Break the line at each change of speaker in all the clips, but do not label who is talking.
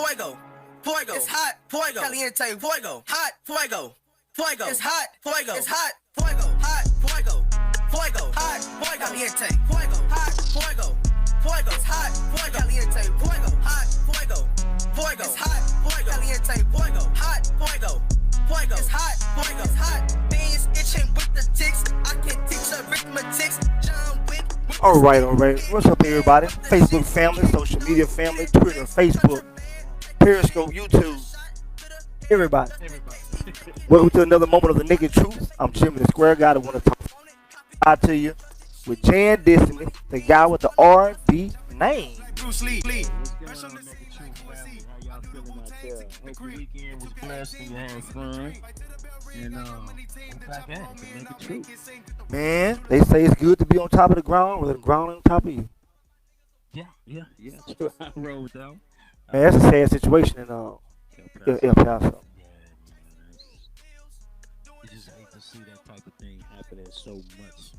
fuego, fuego. It's hot, fuego, caliente, fuego, hot, fuego, fuego. It's hot, fuego, it's hot, fuego, hot, fuego, fuego, hot, fuego, caliente, fuego, hot, fuego, fuego. It's hot, fuego, caliente, fuego, hot, fuego, fuego. It's hot, fuego, caliente, fuego, hot, fuego, fuego. It's hot, fuego, it's hot. Beans itching with the ticks. I can teach arithmetics. John Wick.
All right. What's up, everybody? Facebook family, social media family, Twitter, Facebook, Periscope, YouTube, everybody. Welcome to another moment of the naked truth. I'm Jimmy, the square guy that want to talk to you with Jan Destiny, the guy with the R&B name.
Bruce Lee. What's going on, Naked Truth family? How y'all feeling out there? Hope your weekend was blessed and you had fun. And we're back at it, the Naked Truth.
Man, they say it's good to be on top of the ground with the ground on top of you.
Yeah. True. I roll with that one.
Man, that's a sad situation in El Paso.
Yeah, man. You just hate to see that type of thing happening so much.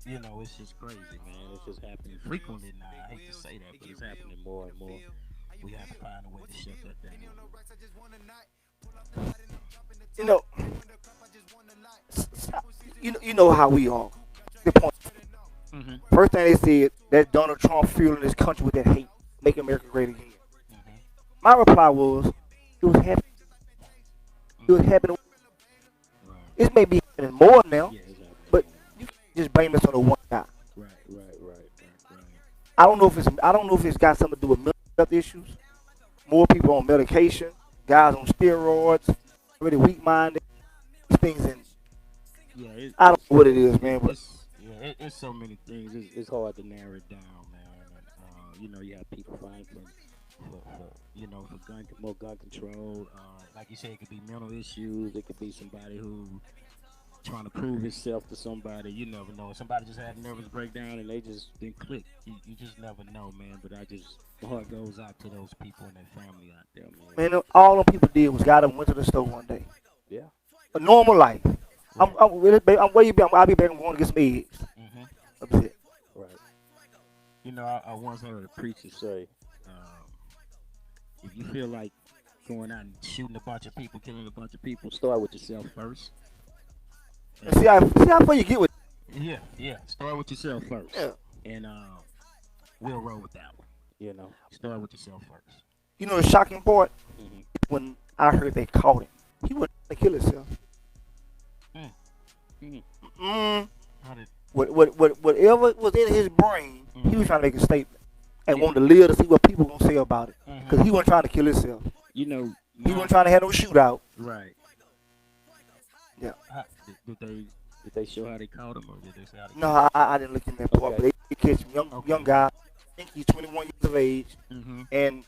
You know, it's just crazy, man. It's just happening frequently now. I hate to say that, but it's happening more and more. We have to find a way to shut that down.
You know how we are. Good point.
Mm-hmm.
First thing they said that Donald Trump fueling this country with that hate, make America great again.
Mm-hmm.
My reply was, it was happening. It was happening.
Right.
It may be happening more now,
Yeah, exactly.
but you can't just blame this on the one guy.
Right.
I don't know if it's got something to do with mental health issues. More people on medication, guys on steroids, really weak-minded. These things, and
Yeah,
I don't know what it is, man. But
it's so many things. It's hard to narrow it down, man. You know, you have people fighting for more gun control. Like you said, it could be mental issues. It could be somebody who trying to prove himself to somebody. You never know. Somebody just had a nervous breakdown and they just didn't click. You just never know, man. But my heart goes out to those people and their family out there, man.
man, all them people did was got up and went to the store one day.
Yeah.
A normal life.
Right.
I'm where you be? I'll be back and going to get some eggs.
Mm-hmm.
That's it.
Right. You know, I once heard a preacher say, if you feel like going out and shooting a bunch of people, killing a bunch of people, start with yourself first.
And see how far you get with
Yeah. Start with yourself first.
Yeah.
And we'll roll with that one. You know, start with yourself first.
You know the shocking part?
Mm-hmm.
When I heard they caught him, he wasn't trying to kill himself.
How did?
Whatever was in his brain, he was trying to make a statement and
Yeah.
wanted to live to see what people gonna say about it. Because he wasn't trying to kill himself.
You know,
He wasn't trying to have no shootout.
right.
Yeah.
Did they show how they caught him, or did they say how they?
No, I didn't look in that part,
Okay.
but they catch him, young guy. I think he's 21 years of age.
Mm-hmm.
And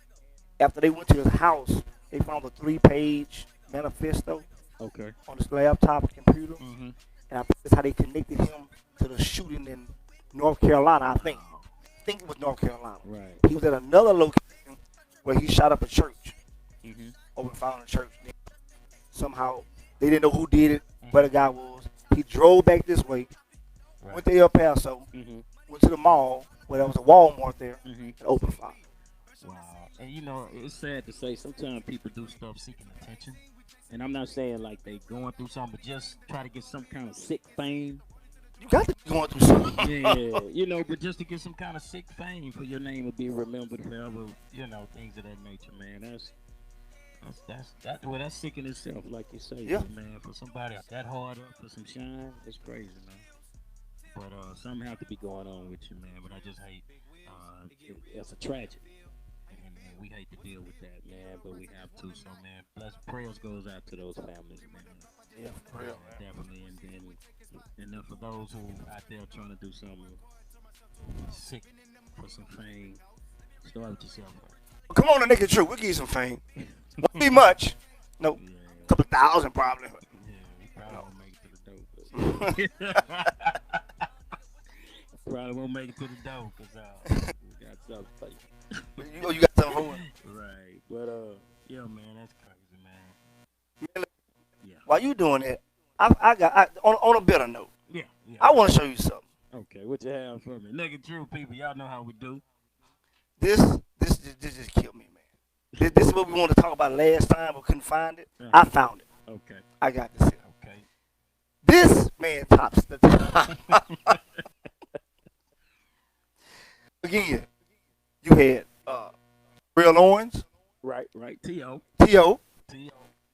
after they went to his house, they found a 3-page manifesto
Okay.
on his laptop computer.
Mm-hmm.
And I think that's how they connected him to the shooting in North Carolina, I think. I think it was North Carolina.
Right.
He was at another location where he shot up a church.
Mm-hmm.
Over and found a church. Somehow, they didn't know who did it, where the guy was. He drove back this way,
Right.
went to El Paso,
Mm-hmm.
went to the mall, where there was a Walmart there,
Mm-hmm.
and opened fire.
Wow. And you know, it's sad to say sometimes people do stuff seeking attention. And I'm not saying like they going through something, but just try to get some kind of sick fame.
You got to be going through something.
Yeah, you know, but just to get some kind of sick fame for your name to be remembered forever, you know, things of that nature, man. That's sick in itself, like you say,
Yeah.
man. For somebody that hard up for some shine, it's crazy, man. But something have to be going on with you, man. But I just hate it's a tragedy. And we hate to deal with that, man, but we have to. So, man, prayers goes out to those families, man.
Yeah, for real, man.
Definitely. And then for those who out there trying to do something sick for some fame, start with yourself.
Come on, the naked truth. We'll give you some fame. Won't be much. No,
Yeah,
a couple thousand probably.
we probably won't make it to the dope. Probably won't make it to the dope because we got something for you.
You got something for it.
Right. But yeah, man, that's crazy, man.
Man,
Yeah.
while you doing that, on a better note,
Yeah.
I want to show you something.
Okay, what you have for me? Naked True people, y'all know how we do.
This just killed me, man. This is what we wanted to talk about last time, but couldn't find it. I found it.
Okay.
I got this here.
Okay.
This man tops the top. Again, you had Real Owens.
Right. T.O.
T.O.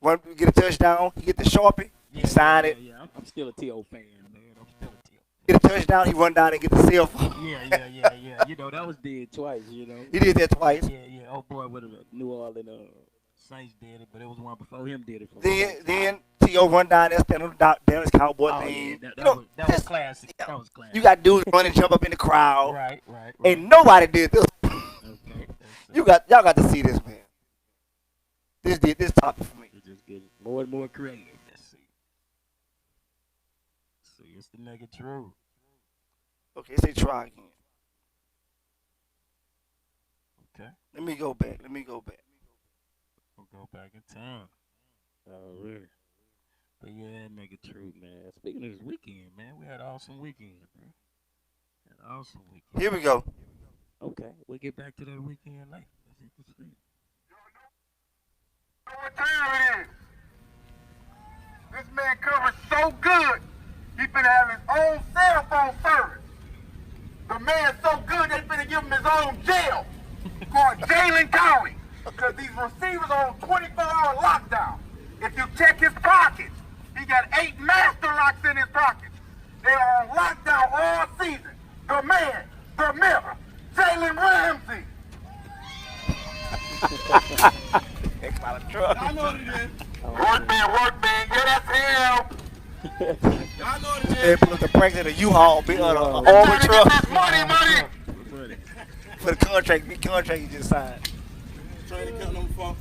Run, get a touchdown. He get the Sharpie. He signed it.
Yeah. I'm still a T.O. fan, man. I'm still a T.O.
Get a touchdown. He run down and get the cell phone.
Yeah. You know, that was did twice, you know.
He did that twice.
Yeah. Oh, boy, what a New Orleans Saints did it, but it was one before him did it.
Then T.O. run down there, stand on the Dallas Cowboy thing.
Yeah, that was classic. That was classic.
You got dudes run and jump up in the crowd.
Right.
Ain't nobody did this.
Okay.
Y'all got to see this, man. This topic for me.
It just gets more and more creative. Let's see. It's the nigga true.
Okay, say try again.
Okay.
Let me go back.
We'll go back in time. Oh, really? But yeah, nigga true, man. Speaking of this weekend, man, we had an awesome weekend, bro.
Here we go.
Okay, we'll get back to that weekend later. Let's see.
What time it is? This man covered so good, he finna have his own cell phone service. The man's so good, they finna give him his own jail called Jalen County, because these receivers are on 24-hour lockdown. If you check his pockets, he got 8 master locks in his pockets. They are on lockdown all season. The man, the myth, Jalen Ramsey. I know what it is. Work man, yeah, that's him. I know what it is.
They put the price of the U-Haul, Auburn truck.
Money.
For the contract, big contract you just signed.
Training camp number 4.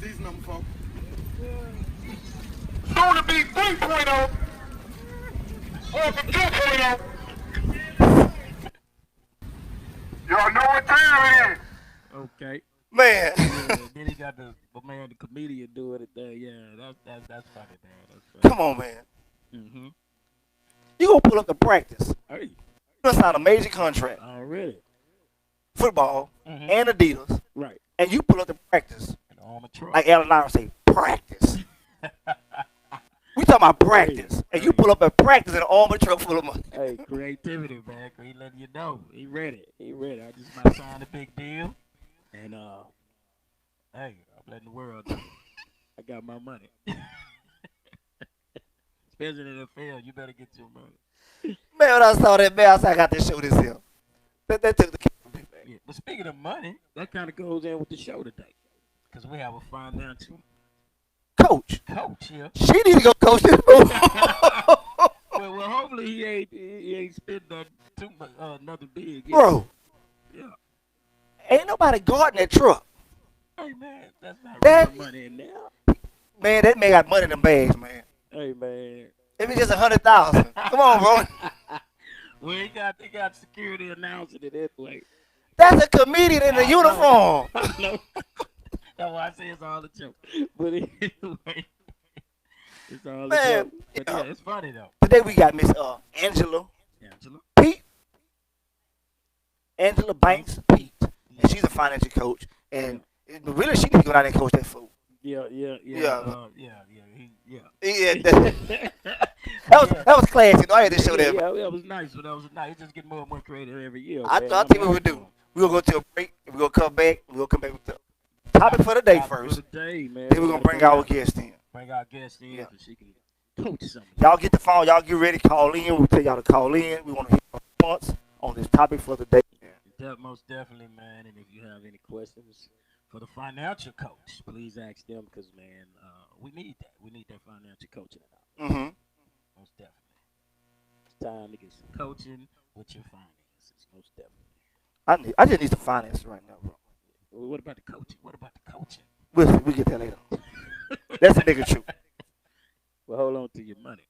Season number 4. Soon to be 3.0. Or for 2.0. Y'all know what time it is.
Okay.
Man.
Then he got the comedian doing it there. Yeah, that's funny, man. That's funny.
Come on, man.
Mm-hmm.
You gonna pull up the practice.
Hey.
You gonna sign a major contract.
Already.
Football and Adidas.
Right.
And you pull up the practice.
Truck.
Like Allen Iverson say, practice. We talking about practice. And you pull up a practice in an armored truck full of money.
Hey, creativity, man. He letting you know. He ready. I just might sign a big deal. And, hey, I'm letting the world know. I got my money. Especially in the NFL, you better get your money.
Man, when I saw that, man, I said, I got to show this here. That took the camera, man.
Yeah, but speaking of money, that kind of goes in with the show today. Because we have a financial
coach,
yeah.
She need to go coach this fool.
well, hopefully he ain't spent too much, nothing big. Yeah.
Bro.
Yeah.
Ain't nobody guarding that truck.
Hey, man, that's not real money in there.
Man, that man got money in them bags, man.
Hey, man.
If it's just 100,000. Come on, bro.
Well, they got security announcing it that way.
That's a comedian in a uniform.
No. That's why I say it's all a joke. But anyway, it's all a joke. But yeah, it's funny, though.
Today we got Miss Angela Pete. Angela Banks Pete. And she's a financial coach. And really, she needs to go down there and coach that fool.
Yeah.
That was classy. I had to show that.
Yeah, that was nice. But that was nice. It just get more and more creative every year.
I'll tell you what we'll do. We're going to go to a break. We're going to come back. We're going to come back with the topic for the day first.
Man.
Then we're going to bring our guest in.
So she can coach something.
Y'all get the phone. Y'all get ready. Call in. We'll tell y'all to call in. We want to hear your response on this topic for the day.
Most definitely, man. And if you have any questions for the financial coach, please ask them because, man, we need that. We need that financial coaching.
Mm-hmm.
Most definitely. It's time to get some coaching with your finances. Most definitely.
I just need some finances right now, bro.
Well, what about the coaching?
We'll get that later. That's the nigga truth.
Well, hold on to your money.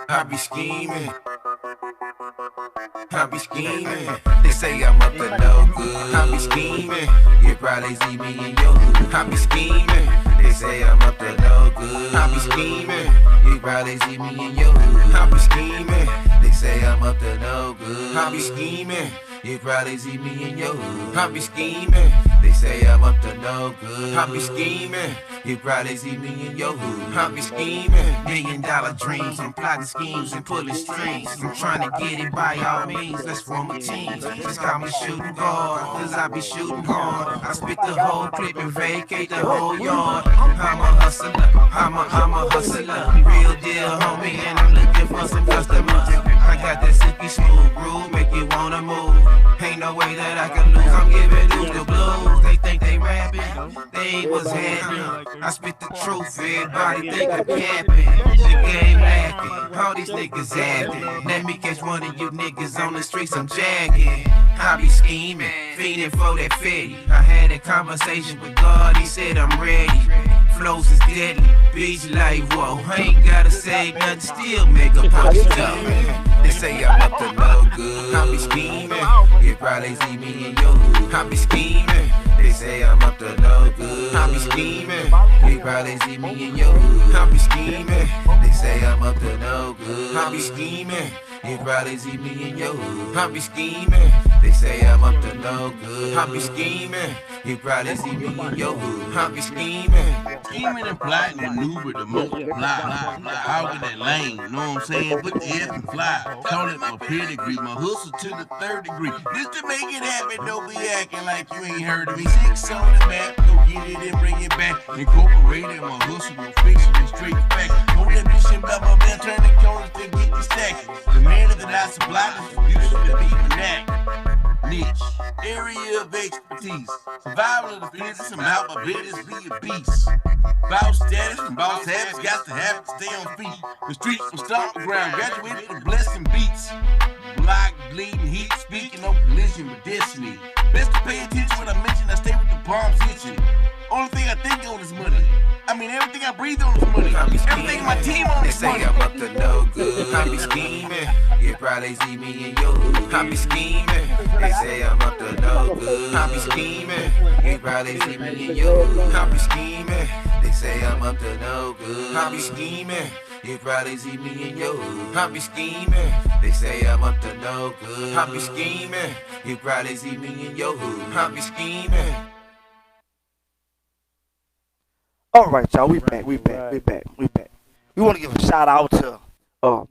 I be scheming. I be scheming. They say I'm up to no good. I be scheming. You probably see me in your hood. I be scheming. They say I'm up to no good. I be scheming. You probably see me in your hood. I be scheming. They say I'm up to no good. I be scheming. You probably see me in your hood. I be scheming. They say I'm up to no good. I be scheming. You probably see me in your hood. I be scheming. $1 million dreams and plotting schemes and pulling strings. I'm trying to get it by all means. Let's form a team. Just call me shooting guard, cause I be shooting hard. I spit the whole clip and vacate the whole yard. I'm a hustler. I'm a hustler. Real deal, homie, and I'm looking for some customers. I got that silky smooth groove, make you wanna move. Ain't no way that I can lose. I'm giving dudes the blues. They think they rapping, they ain't what's happening. I spit the truth, everybody think I'm capping. The game lacking, all these niggas acting. Let me catch one of you niggas on the streets, I'm jagging. I be scheming, feeding for that fetty. I had a conversation with God, he said I'm ready. Flows is deadly, beach like whoa. I ain't gotta say nothing, still make a post up. They say I'm up to no good. I be scheming, you probably see me in your hood. I be scheming. They say I'm up to no good. I be scheming. You probably see me in your hood. I be scheming. They say I'm up to no good. I be scheming. You probably see me in your hood. I be scheming. They say I'm up to no good. I be scheming. You probably see me in your hood. I be scheming.
Scheming and plotting and maneuver to multiply. Out in that lane, you know what I'm saying? Put the F and fly. Call it my pedigree, my hustle to the third degree. This to make it happen, don't be acting like you ain't heard of me. 6 on the map, go get it and bring it back. Incorporated my hustle, no fiction and straight fact. Hold that mission, blah, blah, blah, turn the corners to get the stack. The man that I supply distribution to be vernac. Niche, area of expertise. Survival of the fittest, I'm out, my business be a beast. Boss status and boss habits, got to have it, stay on feet. The streets will stop the ground, graduated from blessing beats. Block, bleeding, heat, speaking of collision with destiny. Best to pay attention when I mention, I stay with the palms itching. Only thing I think on is money. I mean, everything I breathe on is money. Everything my team on is money.
They say I'm up to no good. I be scheming. You probably see me in your hood. I be scheming. They say I'm up to no good. I be scheming. You probably see me in your hood. I be scheming. They say I'm up to no good. I be scheming. You probably see me in your hood. I be scheming. They say I'm up to no good. I be scheming. You probably see me in your hood. I be scheming.
All right, y'all, we back. We want to give a shout out to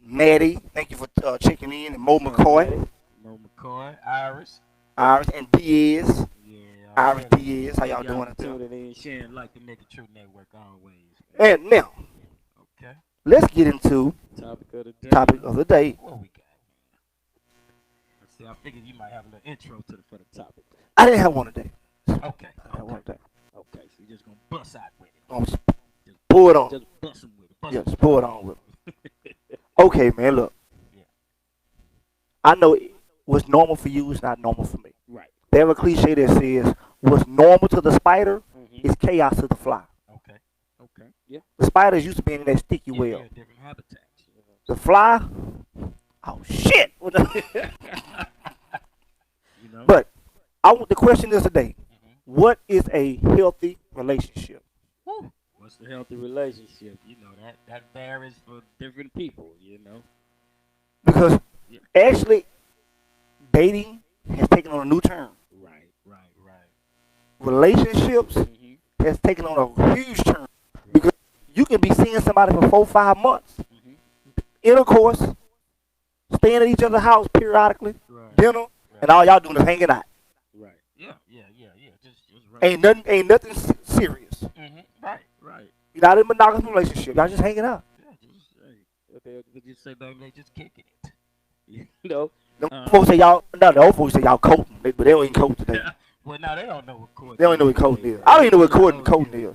Maddie. Thank you for checking in, and Mo McCoy.
Mo McCoy, Iris,
and Diaz.
Yeah.
Iris Diaz, how y'all doing out there?
Tuning in, sharing like the Nigga True Network always.
And now,
okay,
let's get into
topic of the day. What we got? Let's see. I figured you might have a little intro for the topic.
I didn't have one today.
Okay. Okay, so you're just gonna bust out with it.
Just pull it on.
Just bust them with it.
Just pull it on with it. Okay, man, look.
Yeah.
I know what's normal for you is not normal for me.
Right.
They have a cliche that says, what's normal to the spider is chaos to the fly.
Okay. Yeah.
The spiders used to be in that sticky web.
Yeah, different habitats.
The fly, oh shit. But the question is today, what is a healthy relationship?
What's the healthy relationship? You know, that varies for different people, you know.
Because actually, dating has taken on a new term.
Right.
Relationships has taken on a huge term. Because you can be seeing somebody for 4-5 months. Intercourse, staying at each other's house periodically, dinner, and all y'all doing is hanging out.
Right. Yeah. Just right.
Ain't nothing serious.
Right.
You're not in a monogamous relationship. Y'all just hanging out.
Yeah, just say baby, they just kicking it. You know.
The folks say y'all. No, the old folks say y'all coating, but they don't even coat today.
Well, now they don't know what courting.
They don't know what coating is. I don't even know what coating is.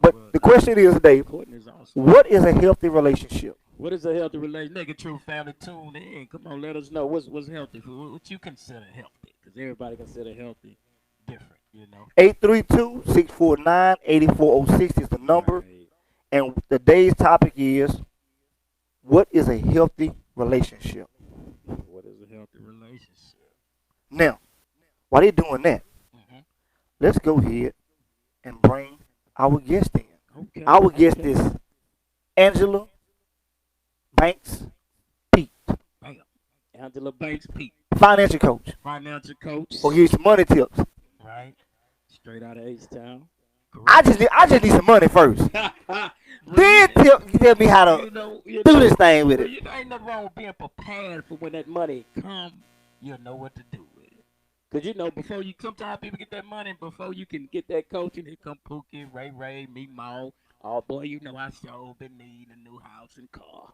But the question is today, what is a healthy relationship?
What is a healthy relationship? Nigga True family, tune in. Come on, let us know what's healthy. What you consider healthy? Because everybody consider healthy different, you know.
832-649-8406 is the number. Right. And today's topic is, what is a healthy relationship?
What is a healthy relationship?
Now, while they're doing that, let's go ahead and bring our guest in.
Okay.
Our guest is Angela Banks Pete,
Bam. Angela Banks Pete,
financial coach.
financial coach.
Or give you some money tips.
Right. Straight out of H-Town.
I just need some money first. Then tell me how to do this thing with it.
You know, ain't nothing wrong with being prepared for when that money come. You'll know what to do with it. Cause you know before you, sometimes people get that money before you can get that coaching. Here come Pookie, Ray, me, Mo. Oh boy, you know I sure been needing a new house and car.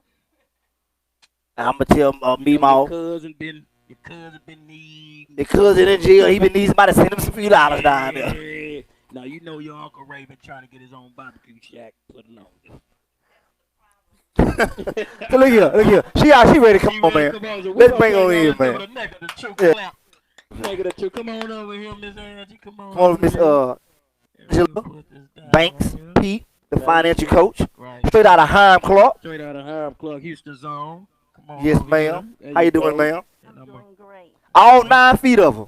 I'm gonna tell me, Ma.
Your cousin been needing.
The cousin in jail, he been needing somebody to send him some few dollars down there.
Yeah. Now you know your Uncle Ray been trying to get his own barbecue shack put along.
So look here. She ready to come on, man. Let's bring her in, man. Yeah.
Come on over here, Miss Angie. Come on.
Come on, Miss Angela Banks Pete, the financial coach.
Right.
Straight out of Hiram Clark.
Straight out of Hiram Clark, Houston zone. Come on.
Yes,
over
ma'am.
here.
How you doing, ma'am?
And I'm
Doing great.
All 9 feet of her.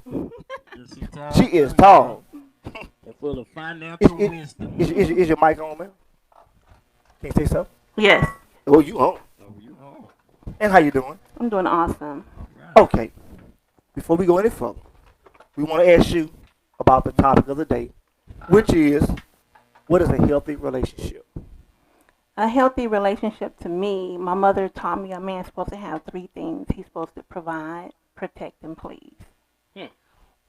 She is tall.
And full of financial wisdom.
Is your mic on, man? Can you say something?
Yes,
Oh, you on.
Oh, you home.
And how you doing?
I'm doing awesome.
Okay. Before we go any further, we want to ask you about the topic of the day, which is, what is a healthy relationship?
A healthy relationship to me, my mother taught me a man's supposed to have 3 things. He's supposed to provide, protect, and please.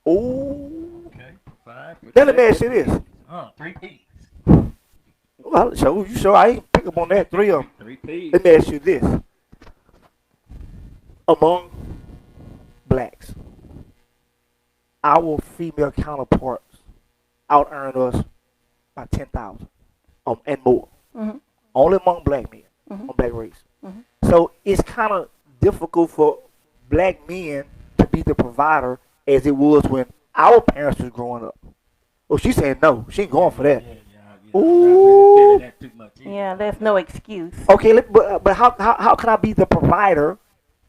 Oh.
Okay. 5.
Now let me ask you this.
3 P's.
Well, you sure I ain't pick up on that 3 of them.
3 P's.
Let me ask you this. Among blacks, our female counterparts out earn us by 10,000 and more.
Mm-hmm.
Only among black men, on black race.
Mhm.
So it's kind of difficult for black men to be the provider as it was when our parents was growing up. Well, she's saying no. She ain't going for that. Ooh.
That too much either.
Yeah, there's no excuse.
Okay, but how can I be the provider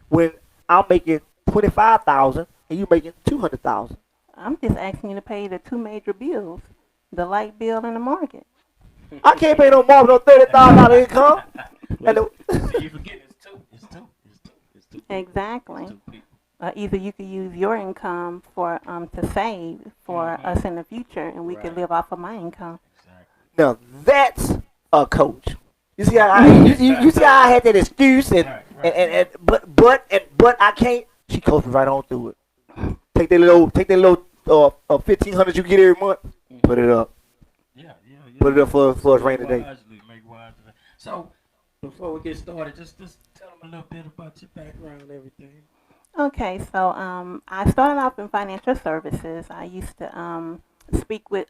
when I'm making 25,000 and you making 200,000?
I'm just asking you to pay the 2 major bills, the light bill and the market.
I can't pay no more than $30,000 income. And
See, you forget it's two. It's two.
Exactly.
It's 2 people.
Either you could use your income for to save for us in the future, and we could live off of my income.
Now that's a coach. You see how you see how I had that excuse but I can't. She coached me right on through it. Take that little 1,500 you get every month. Put it up.
Yeah.
Put it up for us rainy day.
Make wisely. So before we get started, just tell them a little bit about your background and everything.
Okay, so I started off in financial services. I used to speak with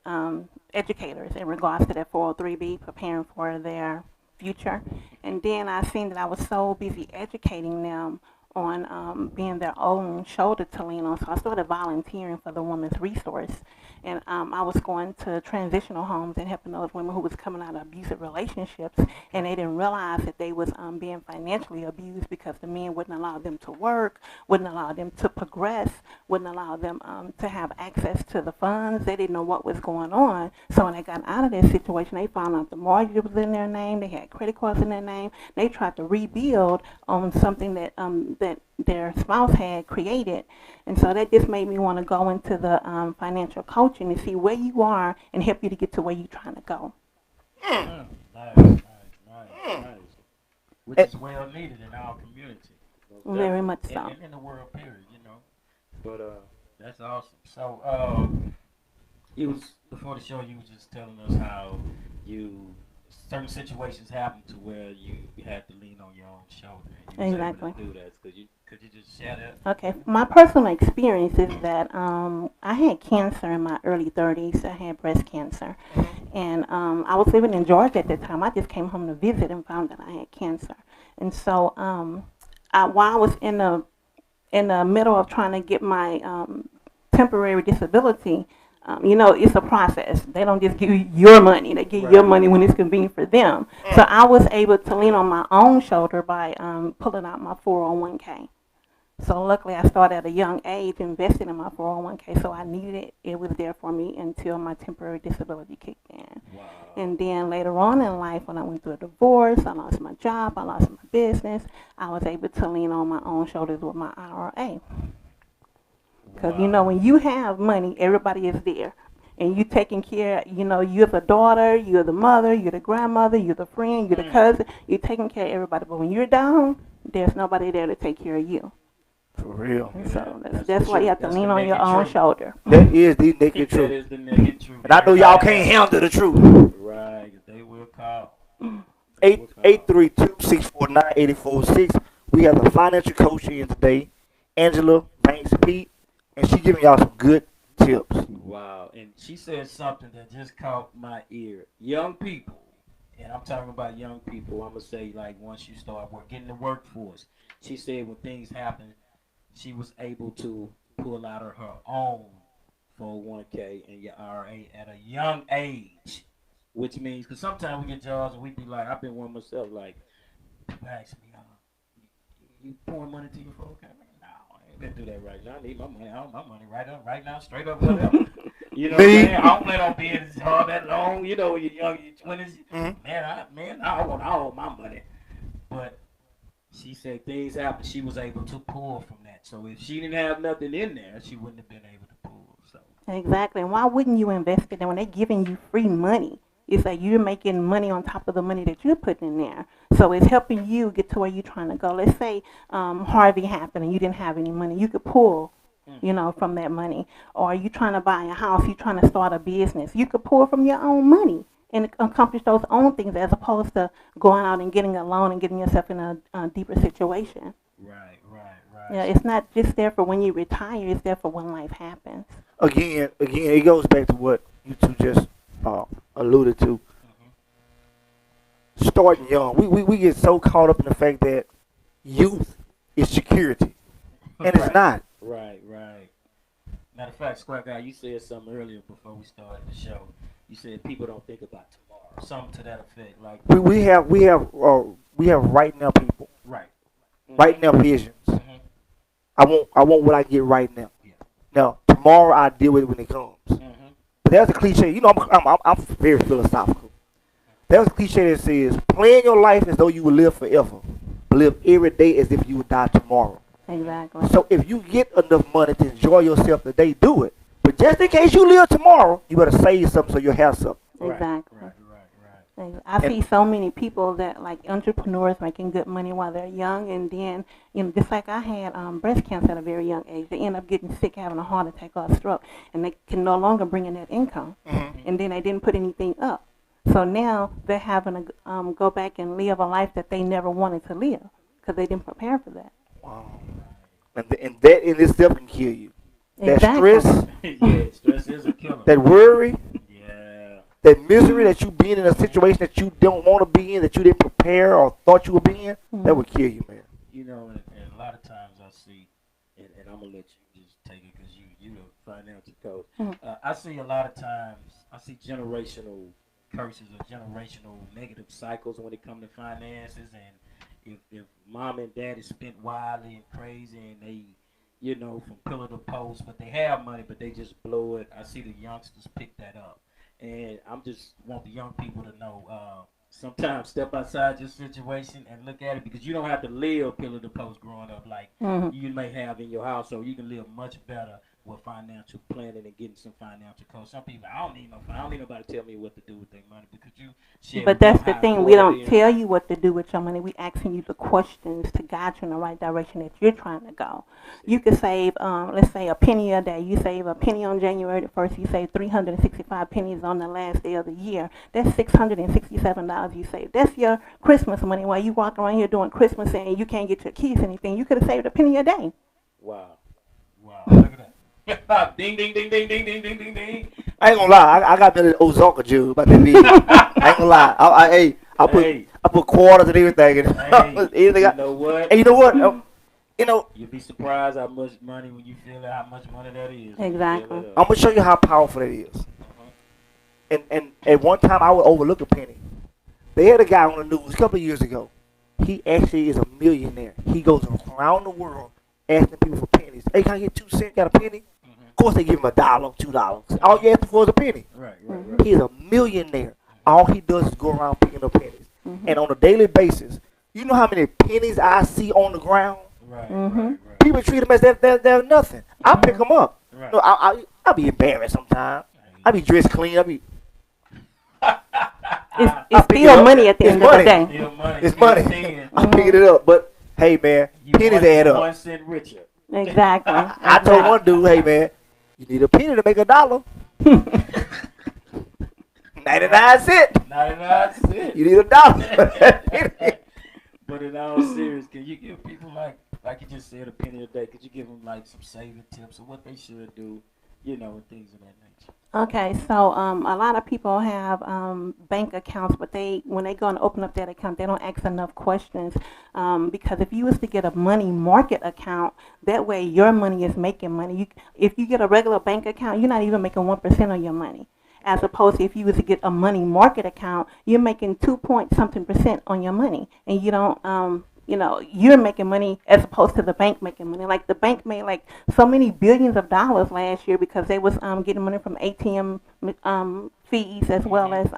educators in regards to their 403B, preparing for their future. And then I seen that I was so busy educating them on being their own shoulder to lean on. So I started volunteering for the Women's Resource. And I was going to transitional homes and helping those women who was coming out of abusive relationships, and they didn't realize that they was being financially abused because the men wouldn't allow them to work, wouldn't allow them to progress, wouldn't allow them to have access to the funds. They didn't know what was going on. So when they got out of that situation, they found out the mortgage was in their name, they had credit cards in their name. They tried to rebuild on something that that their spouse had created. And so that just made me want to go into the financial coaching and see where you are and help you to get to where you're trying to go.
Nice. Which is well needed in our community.
Very much so.
And in the world, period, you know. But that's awesome. So it was before the show. You were just telling us how certain situations happen to where you had to lean on your own shoulder. And you was
Exactly.
able to do that. Could you just share that?
Okay, my personal experience is that I had cancer in my early 30s. I had breast cancer. And I was living in Georgia at that time. I just came home to visit and found that I had cancer. And so while I was in the middle of trying to get my temporary disability, it's a process. They don't just give you your money. They give you your money when it's convenient for them. So I was able to lean on my own shoulder by pulling out my 401k. So luckily, I started at a young age, invested in my 401k, so I needed it. It was there for me until my temporary disability kicked in.
Wow.
And then later on in life, when I went through a divorce, I lost my job, I lost my business, I was able to lean on my own shoulders with my IRA. Because, you know, when you have money, everybody is there. And you taking care, you know, you're the daughter, you're the mother, you're the grandmother, you're the friend, you're the cousin, you're taking care of everybody. But when you're down, there's nobody there to take care of you.
For real.
And so that's why you have to lean on your own shoulder.
That is the naked
That
truth.
is the naked truth.
And I know y'all can't handle the truth.
Right. They will call.
832-649-8446. We have the financial coach in today, Angela Banks Pete, and she giving y'all some good tips.
Wow. And she said something that just caught my ear. Young people, and I'm talking about young people, I'm going to say like once you start getting the workforce. She said when things happen, she was able to pull out of her own 401k and your IRA at a young age, which means, because sometimes we get jobs and we be like, I've been one myself, like, people ask me, you pouring money to your 401k? No, I ain't gonna do that right now. I need my money. I want my money right now, straight up, whatever. You know what I'm saying? I don't plan on being in this job that long. You know, when you're young, in your 20s, I want all my money. But she said things happened. She was able to pull from that. So if she didn't have nothing in there, she wouldn't have been able to pull. So
Exactly. And why wouldn't you invest it? And when they're giving you free money, it's like you're making money on top of the money that you're putting in there. So it's helping you get to where you're trying to go. Let's say Harvey happened and you didn't have any money. You could pull, you know, from that money. Or you trying to buy a house, you're trying to start a business. You could pull from your own money and accomplish those own things as opposed to going out and getting a loan and getting yourself in a deeper situation.
right.
Yeah, it's not just there for when you retire. It's there for when life happens.
Again, it goes back to what you two just alluded to. Starting young, we get so caught up in the fact that youth is security, and it's not.
Right. Matter of fact, Square Guy, you said something earlier before we started the show. You said people don't think about tomorrow. Something to that effect. Like
We have right now people,
right
now visions. I want what I get right now.
Yeah.
Now tomorrow I deal with it when it comes. But there's a cliche. You know, I'm very philosophical. There's a cliche that says, "Plan your life as though you would live forever, but live every day as if you would die tomorrow."
Exactly.
So if you get enough money to enjoy yourself today, do it. But just in case you live tomorrow, you better save something so you'll have something.
Exactly.
Right.
I see so many people that like entrepreneurs making good money while they're young, and then just like I had breast cancer at a very young age, they end up getting sick, having a heart attack or a stroke, and they can no longer bring in that income, and then they didn't put anything up. So now they're having to go back and live a life that they never wanted to live because they didn't prepare for that.
Wow. And that in itself can kill you. That
Exactly.
stress,
Yeah, stress is a killer.
that worry,
Yeah.
that misery that you being in a situation that you don't want to be in, that you didn't prepare or thought you would be in, that would kill you, man.
You know, and a lot of times I see, and I'm gonna let you just take it because you the financial coach. I see a lot of times generational curses or generational negative cycles when it comes to finances, and if mom and daddy spent wildly and crazy and they, you know, from pillar to post, but they have money but they just blow it. I see the youngsters pick that up, and I'm just want the young people to know. Sometimes step outside your situation and look at it, because you don't have to live pillar to post growing up like you may have in your house, so you can live much better with financial planning and getting some financial coach. Some people, I don't need nobody to tell me what to do with their money, because you share.
But that's the thing. We don't tell you what to do with your money. We asking you the questions to guide you in the right direction that you're trying to go. You could save, let's say, a penny a day. You save a penny on January the 1st. You save 365 pennies on the last day of the year. That's $667 you save. That's your Christmas money. While you walk around here doing Christmas and you can't get your keys or anything, you could have saved a penny a day.
Wow. Look at that. Ding, ding, ding, ding, ding, ding, ding, ding, ding.
I ain't gonna lie, I got that Ozarka Jew about that video. I ain't gonna lie. I put quarters and everything in it.
You know what?
And you know what?
You'd be surprised how much money when you feel how much money that is.
Exactly.
I'm gonna show you how powerful that is. And at one time I would overlook a penny. They had a guy on the news a couple of years ago. He actually is a millionaire. He goes around the world asking people for pennies. Hey, can I get 2 cents? Got a penny? Of course they give him $1, $2. All you asking for is a penny.
Right.
He's a millionaire. All he does is go around picking up pennies. And on a daily basis, you know how many pennies I see on the ground?
Right.
People treat them as they're nothing. I pick them up.
Right.
No, I'll be embarrassed sometimes. I be dressed clean.
It's still money at the end of the day.
It's money. I'm picking it up. But hey, man, pennies add up.
1 cent richer.
Exactly.
I told one dude, hey, man, you need a penny to make $1. 99 cents.
99 cents.
You need $1.
But in all seriousness, can you give people like you just said, a penny a day? Could you give them like some saving tips of what they should do, and things of that nature?
Okay, so a lot of people have bank accounts, but when they go and open up that account, they don't ask enough questions because if you was to get a money market account, that way your money is making money. If you get a regular bank account, you're not even making 1% of your money. As opposed to if you was to get a money market account, you're making 2-point-something% on your money, and you don't. You're making money as opposed to the bank making money. Like the bank made like so many billions of dollars last year because they was getting money from ATM fees as well as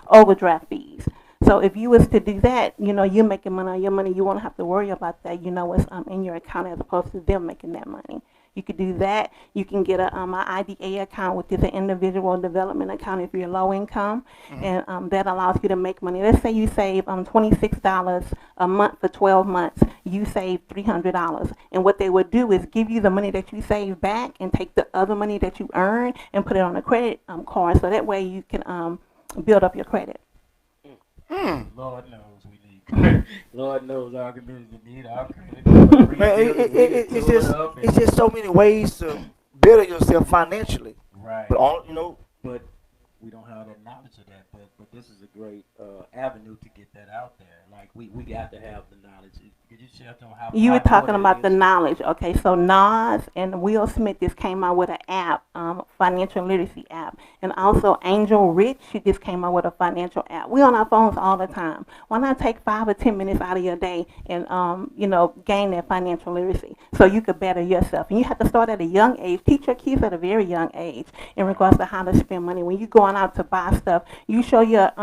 overdraft fees. So if you was to do that, you're making money on your money. You won't have to worry about that. What's in your account as opposed to them making that money. You could do that. You can get an IDA account, which is an individual development account if you're low income, and that allows you to make money. Let's say you save $26 a month for 12 months. You save $300, and what they would do is give you the money that you save back and take the other money that you earn and put it on a credit card, so that way you can build up your credit.
Lord knows we need credit. Lord knows our community need our credit.
Man, it's just so many ways to better yourself financially.
Right.
But
but we don't have that knowledge of that. But this is a great avenue to get that out there. Like we got to have the knowledge. Could you share them how
you were talking about the knowledge? Okay, so Nas and Will Smith just came out with an app, financial literacy app, and also Angel Rich, she just came out with a financial app. We on our phones all the time. Why not take 5 or 10 minutes out of your day and gain that financial literacy so you could better yourself? And you have to start at a young age. Teach your kids at a very young age in regards to how to spend money. When you're going out to buy stuff, you show your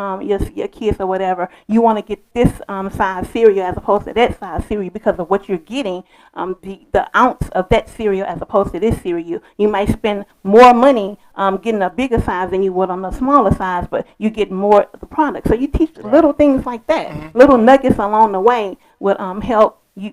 kids or whatever you want to get this size cereal as opposed to that size cereal because of what you're getting, the ounce of that cereal as opposed to this cereal. You might spend more money getting a bigger size than you would on a smaller size, but you get more of the product. So you teach little things like that. Little nuggets along the way would help you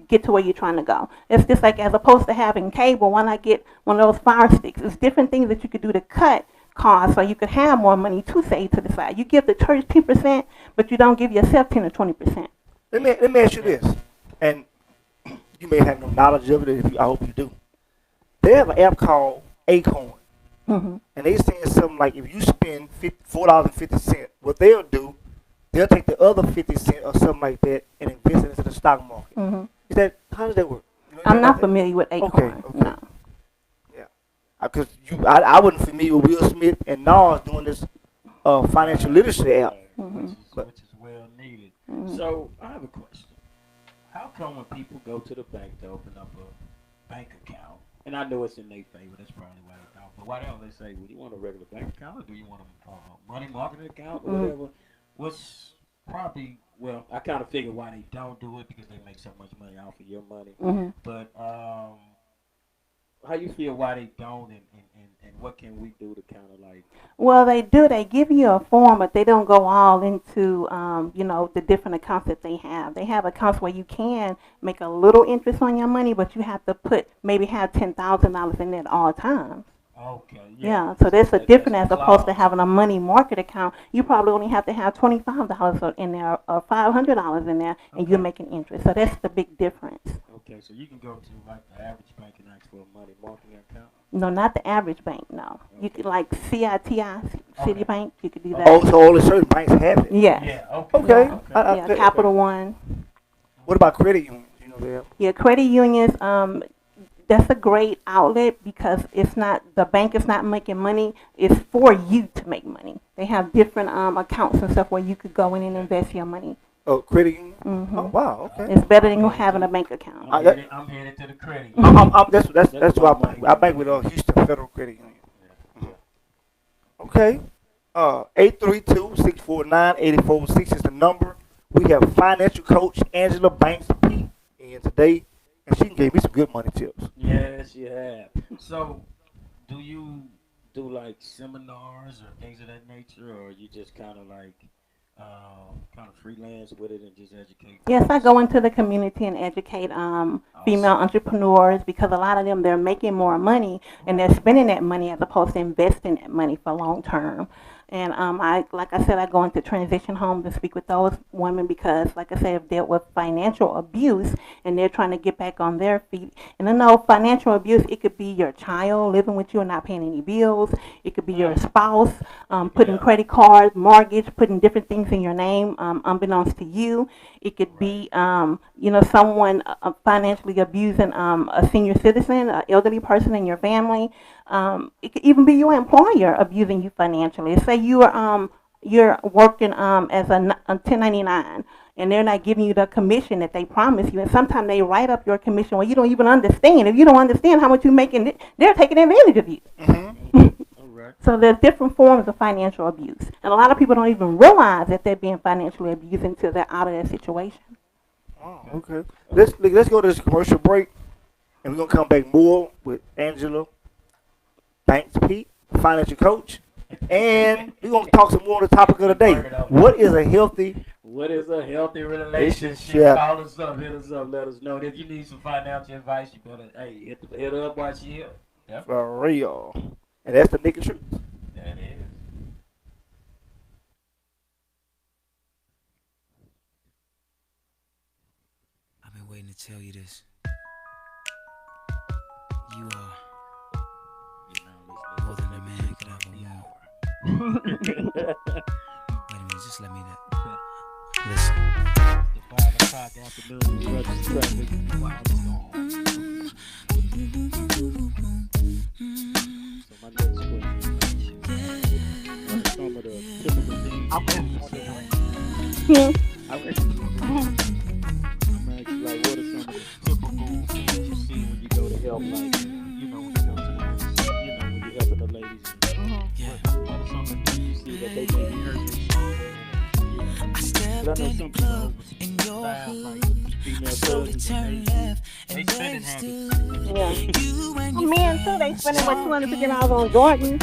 get to where you're trying to go. It's just like as opposed to having cable, why not get one of those fire sticks? It's different things that you could do to cut costs so you could have more money to save to the side. You give the church 10%, but you don't give yourself 10 or 20%.
Let me ask you this, and you may have no knowledge of it. I hope you do. They have an app called Acorn, and they saying something like if you spend $4.50, what they'll do, they'll take the other 50 cents or something like that and invest it into the stock market. How does that work?
I'm not familiar with Acorn.
Okay.
No.
Yeah, because I wasn't familiar with Will Smith and Nas doing this financial literacy app.
Which is well needed. So I have a question. How come when people go to the bank to open up a bank account, and I know it's in their favor, that's probably why they don't, but why don't they say, well, do you want a regular bank account or do you want a money market account or whatever? What's probably, well, I kind of figure why they don't do it because they make so much money off of your money. But how you feel why they don't and what can we do to kind of like?
Well, they do. They give you a form, but they don't go all into, the different accounts that they have. They have accounts where you can make a little interest on your money, but you have to maybe have $10,000 in there at all times.
Okay.
Yeah, so that's a difference as opposed to having a money market account. You probably only have to have $25 in there or $500 in there, and you're making interest. So that's the big difference.
Okay, so you can go to like the average bank and ask for a money marketing account?
No, not the average bank, no. Okay. You could like CITI, Citibank, you could do that.
Oh, so only certain banks have it?
Yes.
Yeah, okay.
Capital One.
What about credit unions? You know that?
Yeah, credit unions, that's a great outlet because the bank is not making money. It's for you to make money. They have different accounts and stuff where you could go in and invest your money.
Oh, credit union.
Mm-hmm.
Oh wow, okay.
It's better than having a bank account.
I'm headed to the credit union.
That's why I bank with Houston Federal Credit Union. Okay. 832-649-8406 is the number. We have financial coach Angela Banks P in today, and she gave me some good money tips.
Yes, you have. So, do you do like seminars or things of that nature, or you just kind of like freelance with it and just educate?
Yes, I go into the community and educate female entrepreneurs because a lot of them, they're making more money and they're spending that money as opposed to investing that money for long term. And like I said, I go into transition homes and speak with those women because, like I said, have dealt with financial abuse and they're trying to get back on their feet. And I know financial abuse, it could be your child living with you and not paying any bills. It could be your spouse putting credit cards, mortgage, putting different things in your name unbeknownst to you. It could be, someone financially abusing a senior citizen, an elderly person in your family. It could even be your employer abusing you financially. Say you're working as a 1099 and they're not giving you the commission that they promised you. And sometimes they write up your commission where you don't even understand. If you don't understand how much you're making, they're taking advantage of you.
Mm-hmm.
So there's different forms of financial abuse. And a lot of people don't even realize that they're being financially abused until they're out of that situation.
Oh, okay. Let's go to this commercial break, and we're going to come back more with Angela Banks Pete, financial coach, and we're going to talk some more on the topic of the day. What is a healthy
relationship? Call us up, hit us up, let us know. If you need some financial advice, you better hit her up while she here. Yep.
For real. And that's the nigga truth.
That is.
I've been waiting to tell you this. You are more than a man could ever want. Wait a minute, just let me that. Listen.
The 5 o'clock afternoon, brothers traffic. So my next question is, some of the typical things I'm asking, like, what are some of the typical things you see when you go to help, like, when you go to when you're helping the ladies? What are some of the things you see that they may be hurting?
I stepped in the club in your hood. I slowly turned left and there stood.
Men too, they spending $250 on Jordan. You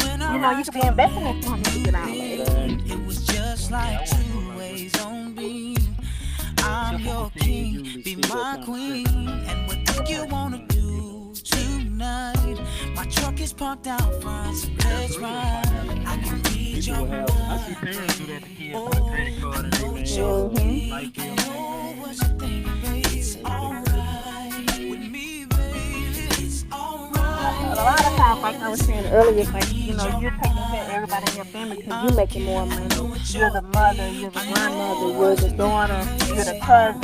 could be investing that $250.
It was just like 2 ways on beam. I'm your king, be my queen. And what do you wanna do tonight? My truck is parked out front, so let's ride. I can read your mind.
I see parents do that to kids with a credit card and they what
you think, baby. It's alright with me, baby. It's alright.
A lot of times, like I was saying earlier, it's like, you're taking care of everybody in your family because you're making more money. You're the mother, you're the grandmother, you're the daughter, you're the cousin,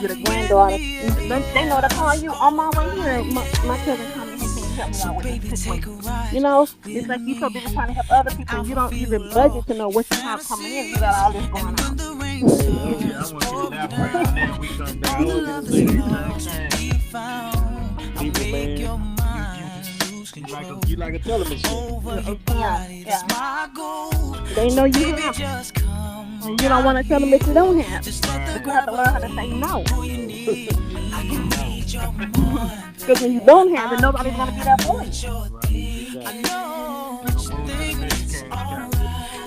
you're the granddaughter. They know to call you on my way here. My cousin coming, he can't help me out with this situation. It's like you so busy trying to help other people, you don't even budget to know what you have coming in. You got all this going on.
I want you to elaborate on that. We come back. I want you to say the exact same. People, man, you like a television.
Yeah. They know you have. And you don't want to tell them that you don't have. But you have to learn how to say no. Because when you don't have it, nobody's going to be there for you.
I know what you think. It's alright.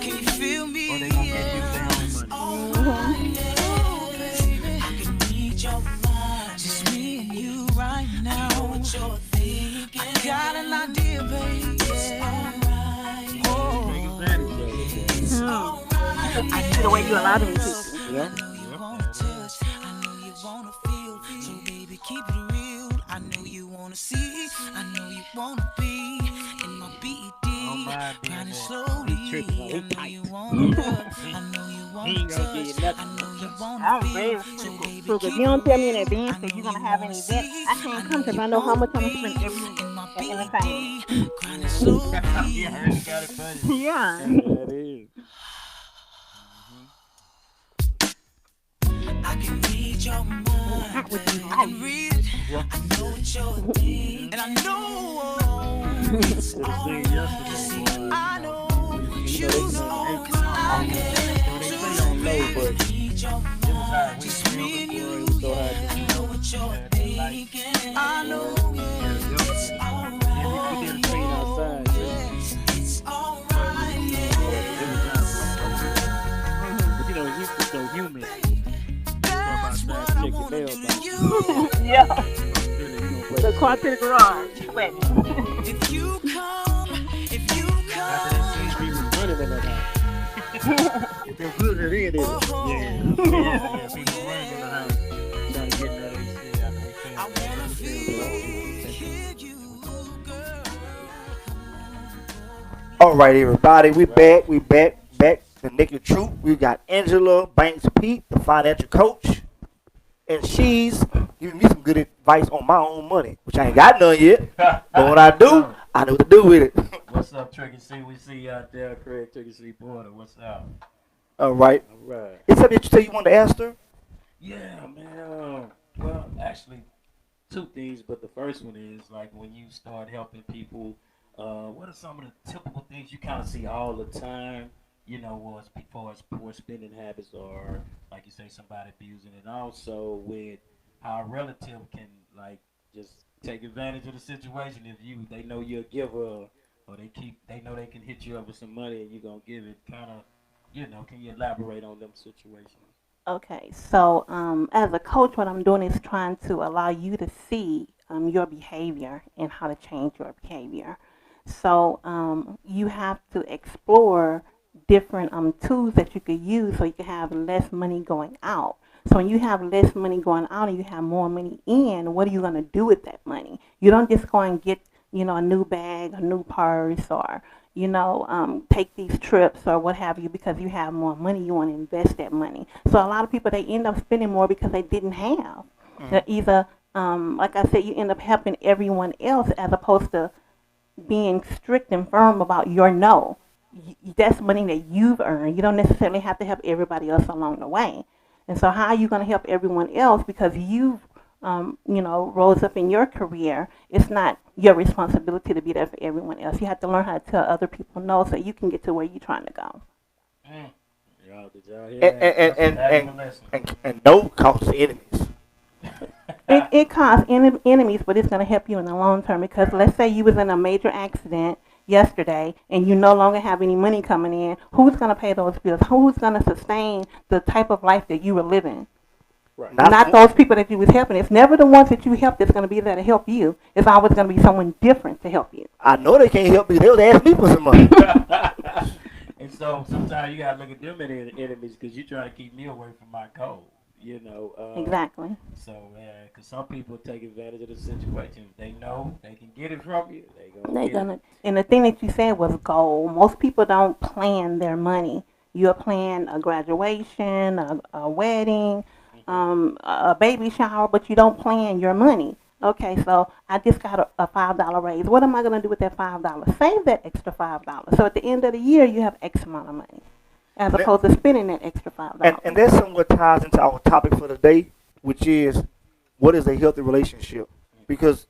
Can you feel me?
Or they gonna get you their own money.
I can read your mind. Just me and you right now. I know what you're thinking. I got an idea, baby. It's alright. It's alright.
I see the way you allow them to.
I know you wanna touch. I know you wanna feel. So baby, keep it real. I know you wanna see. I know you wanna be in my BD. Grinding slowly. I know you wanna love. I know you wanna touch. I know you wanna feel. So baby,
So if you don't tell me in advance that you're going to have an event, I can't come because I know how much I'm going to spend every week at entertainment.
grinding slowly.
Yeah.
That is.
can read it. I know what you're thinking. And I know it's alright. I know you know, 'cause I can read your mind. Just me and you, yeah. I know what you're thinking. I know it's alright. It's alright, yeah.
You know, it used to so humid.
That's what I wanna do to you.
Yeah. The car to the garage. Wait.
If you come,
We was running in that house. It feels good to hear this. Yeah. People running in the house. Trying to get that AC out of
I wanna feel you, girl.
All right, everybody, we back. The Naked Truth. We got Angela Banks Pete, the financial coach, and she's giving me some good advice on my own money, which I ain't got none yet. But when I do, I know what to do with it.
What's up, Tricky C? We see you out there, Craig Tricky C Porter. What's up?
All right.
All right.
It's something that you say you wanted to ask her?
Yeah, man. Well, actually, two things, but the first one is like when you start helping people. What are some of the typical things you kind of see all the time? You know, as far as poor spending habits, or like you say, somebody abusing it. Also, with how a relative can like just take advantage of the situation if they know you're a giver, or they know they can hit you up with some money and you're gonna give it. Kind of, can you elaborate on them situations?
Okay, so as a coach, what I'm doing is trying to allow you to see your behavior and how to change your behavior. So you have to explore different tools that you could use so you can have less money going out. So when you have less money going out and you have more money in, what are you going to do with that money? You don't just go and get, a new bag, a new purse, or, take these trips or what have you because you have more money. You want to invest that money. So a lot of people, they end up spending more because they didn't have. They're either, like I said, you end up helping everyone else as opposed to being strict and firm about your no. That's money that you've earned. You don't necessarily have to help everybody else along the way. And so how are you going to help everyone else because you've, rose up in your career? It's not your responsibility to be there for everyone else. You have to learn how to tell other people no so you can get to where you're trying to go.
Did y'all hear that?
And no cause enemies.
It causes enemies, but it's going to help you in the long term because let's say you was in a major accident yesterday and you no longer have any money coming in. Who's going to pay those bills? Who's going to sustain the type of life that you were living?
Right.
Not those people that you was helping. It's never the ones that you helped that's going to be there to help you. It's always going to be someone different to help you.
I know they can't help me. They would ask me for some money.
And so sometimes you got to look at them as enemies because you're trying to keep me away from my goal.
Exactly.
So, because some people take advantage of the situation. If they know they can get it from you, they're gonna.
And the thing that you said was goal. Most people don't plan their money. You'll plan a graduation, a wedding, a baby shower, but you don't plan your money. Okay, so I just got a $5 raise. What am I going to do with that $5? Save that extra $5. So at the end of the year, you have X amount of money. As opposed to spending that extra $5.
And that somewhat ties into our topic for the day, which is what is a healthy relationship? Because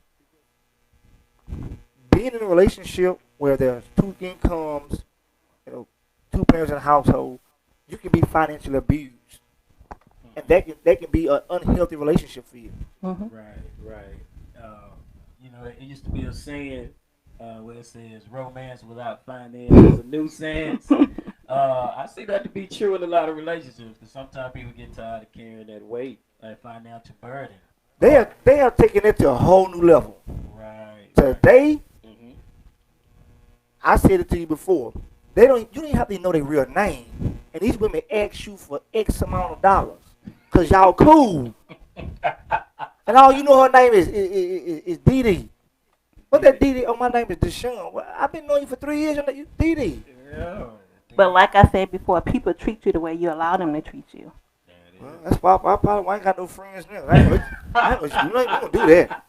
being in a relationship where there's two incomes, two parents in a household, you can be financially abused, and that can be an unhealthy relationship for you.
Mm-hmm.
Right. It used to be a saying where it says romance without finance is a nuisance. I see that to be true in a lot of relationships because sometimes people get tired of carrying that weight, that financial burden.
They are taking it to a whole new level.
Right.
Today, I said it to you before. You don't have to know their real name, and these women ask you for X amount of dollars because y'all cool. And all you know her name is Dee Dee. What that Dee Dee? Oh, my name is Deshaun. Well, I've been knowing you for 3 years. You Dee Dee.
Yeah.
But like I said before, people treat you the way you allow them to treat you.
Well, that's why I ain't got no friends now. I ain't gonna do that.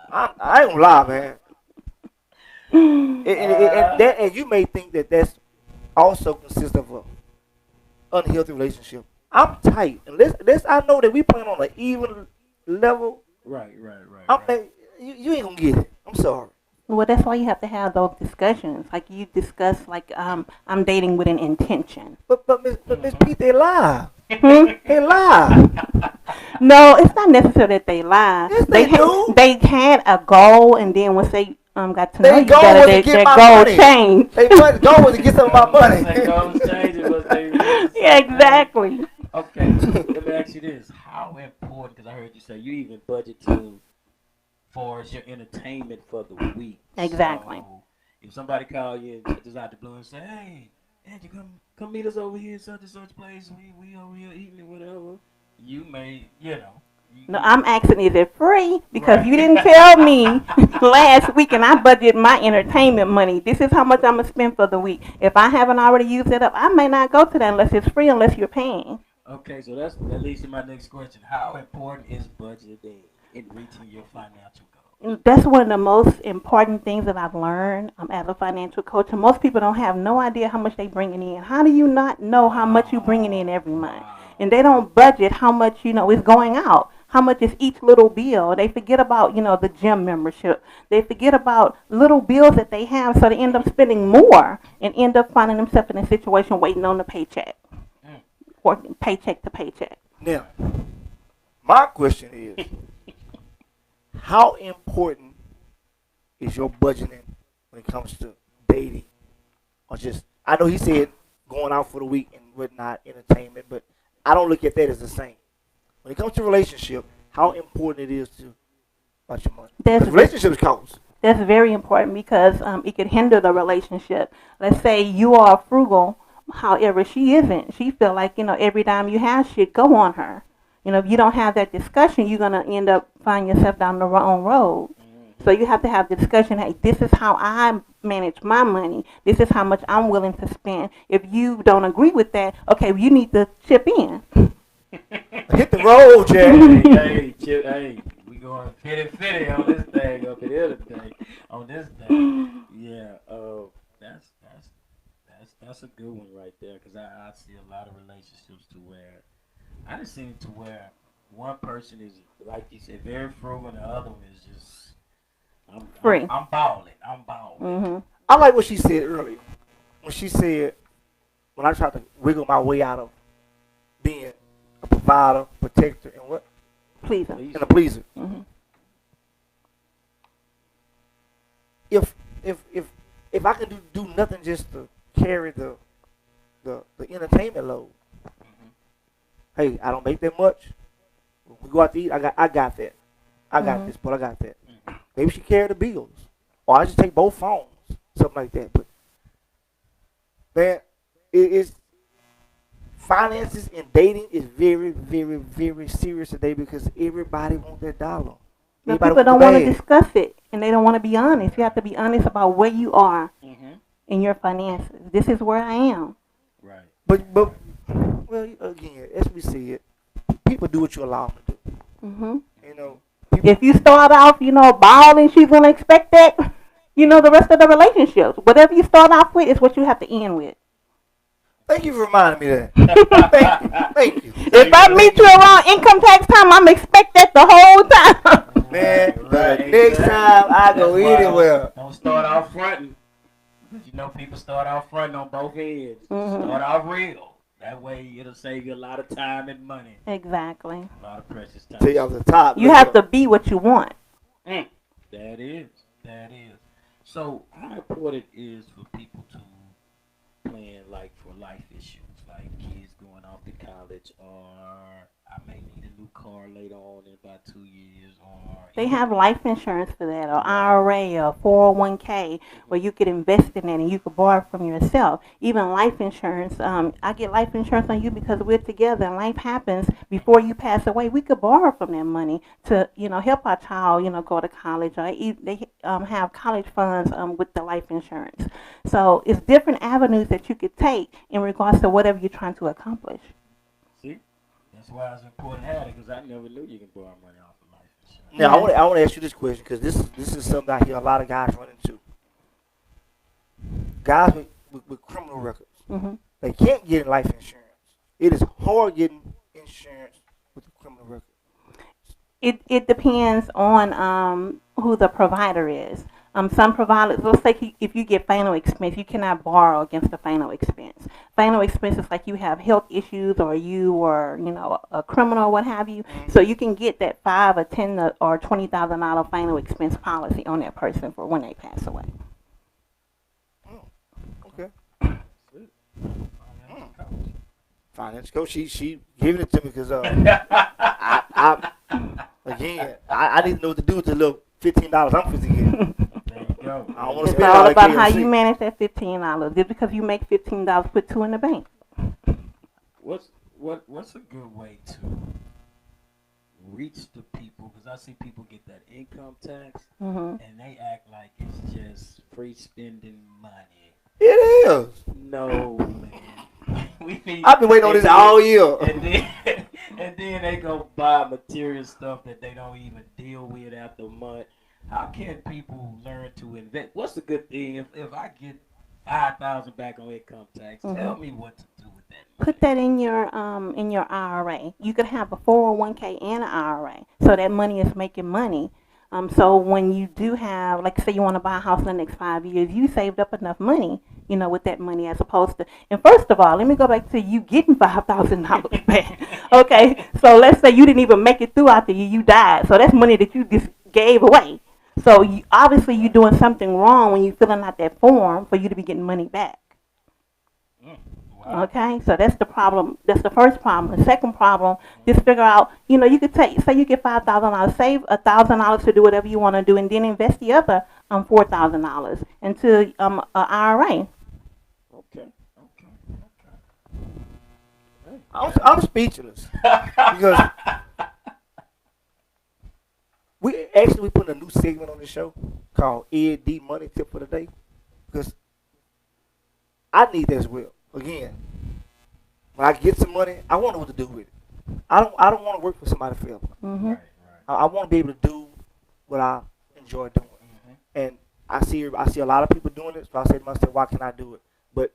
I ain't gonna lie, man. And you may think that's also consists of an unhealthy relationship. I'm tight. I know that we plan on an even level,
Right.
you ain't gonna get it. I'm sorry.
Well, that's why you have to have those discussions. Like you discuss, like I'm dating with an intention.
But Miss Pete, they lie.
Hmm?
They lie.
No, it's not necessary that they lie.
Yes, they do.
They had a goal, and then once they got to know
They
you
goal
better,
was to
their
get my
goal
money.
changed.
They goal was to get some of my money.
They goals changes what they really say.
Yeah, exactly.
Okay, let me ask you this: how important? Because I heard you say you even budget to for your entertainment for the week.
Exactly.
So if somebody call you and just out the blue and say, "Hey, Angie, come meet us over here at such and such place. We over here eating and whatever," you may,
No, I'm asking, is it free? Because
Right.
you didn't tell me last week, and I budget my entertainment money. This is how much I'm gonna spend for the week. If I haven't already used it up, I may not go to that unless it's free, unless you're paying.
Okay, so that leads to my next question: how important is budgeting in reaching your financial goals?
That's one of the most important things that I've learned as a financial coach. And most people don't have no idea how much they bringing in. How do you not know how much you're bringing in every month? And they don't budget how much is going out. How much is each little bill? They forget about the gym membership. They forget about little bills that they have, so they end up spending more and end up finding themselves in a situation waiting on the paycheck, working paycheck to paycheck.
Now, my question is, how important is your budgeting when it comes to dating? Or just, I know he said going out for the week and whatnot, entertainment, but I don't look at that as the same. When it comes to relationship, how important it is to watch your money. Because relationships cost.
That's very important because it could hinder the relationship. Let's say you are frugal, however, she isn't. She feel like, every dime you have should go on her. If you don't have that discussion, you're going to end up finding yourself down the wrong road. So you have to have the discussion, hey, this is how I manage my money. This is how much I'm willing to spend. If you don't agree with that, okay, you need to chip in.
Hit the road, Jack.
Hey, we going fitty on this thing up here today. On this day, yeah. That's a good one right there because I see a lot of relationships to where I just seen it to where one person is, like you said, very frugal, and the other one is just
free.
I'm balling.
Mm-hmm.
I like what she said earlier. When she said, when I tried to wiggle my way out of being a provider, protector, and what?
Pleaser.
And a pleaser.
Mm-hmm.
If I could do nothing just to carry the entertainment load. Hey, I don't make that much. When we go out to eat, I got that. I got this, but I got that. Maybe she carry the bills, or I just take both phones, something like that. But man, it's finances and dating is very, very, very serious today because everybody wants that dollar.
But people don't want to discuss it, and they don't want to be honest. You have to be honest about where you are in your finances. This is where I am.
Right.
But well, again, as we see it, people do what you allow them to do.
Mm-hmm. If you start off, balling, she's gonna expect that. The rest of the relationships, whatever you start off with, is what you have to end with.
Thank you for reminding me of that. Thank you.
If I meet you around income tax time, I'm expect that the whole time.
Man, the next time I go anywhere.
Don't start off fronting. People start off fronting on both ends. Start off real. That way it'll save you a lot of time and money.
Exactly.
A lot of precious time.
See, off the top.
You have to be what you want.
That is. So how important is for people to plan like for life issues, like kids going off to college, or I may need a new car later on in about 2 years, or
they have life insurance for that, or IRA, or 401k, where you could invest in it and you could borrow from yourself. Even life insurance, I get life insurance on you because we're together and life happens before you pass away. We could borrow from that money to, help our child, go to college, or they have college funds with the life insurance. So it's different avenues that you could take in regards to whatever you're trying to accomplish.
See, that's why it's important to have it, because I never knew you can borrow money off of life insurance.
Now, I want to ask you this question, because this is something I hear a lot of guys run into. Guys with criminal records, they can't get life insurance. It is hard getting insurance with a criminal record.
It depends on who the provider is. Some providers, let's say if you get final expense, you cannot borrow against the final expense. Final expense is like you have health issues or you are, a criminal or what have you. So you can get that $5 or $10 or $20,000 final expense policy on that person for when they pass away.
Okay. Finance coach, she giving it to me because I need to know what to do with the little $15 I'm supposed to get.
There you go.
I don't want to
It's
spend
all
all
about
that
how
KFC.
you manage that $15. Just because you make $15, put 2 in the bank.
What's a good way to reach the people? Because I see people get that income tax and they act like it's just free spending money.
It is.
No, man.
I've been waiting on this all year.
And then they go buy material stuff that they don't even deal with after a month. How can people learn to invest? What's a good thing if I get $5,000 back on income tax? Tell me what to do with that money.
Put that in your IRA. You could have a 401k and an IRA, so that money is making money. So when you do have, like, say you want to buy a house in the next 5 years, you saved up enough money, with that money as opposed to. And first of all, let me go back to you getting $5,000 back. Okay, so let's say you didn't even make it throughout the year, you died. So that's money that you just gave away. So obviously you're doing something wrong when you're filling out that form for you to be getting money back. Wow. Okay, so that's the problem. That's the first problem. The second problem, just figure out, you could say you get $5,000, save $1,000 to do whatever you want to do, and then invest the other $4,000 into an IRA.
Okay.
I'm speechless because we put a new segment on the show called Ed D Money Tip for the Day because I need that as well. Again, when I get some money, I want to know what to do with it. I don't want to work for somebody forever.
Right.
I want to be able to do what I enjoy doing, and I see a lot of people doing it. So I say to myself, why can't I do it? But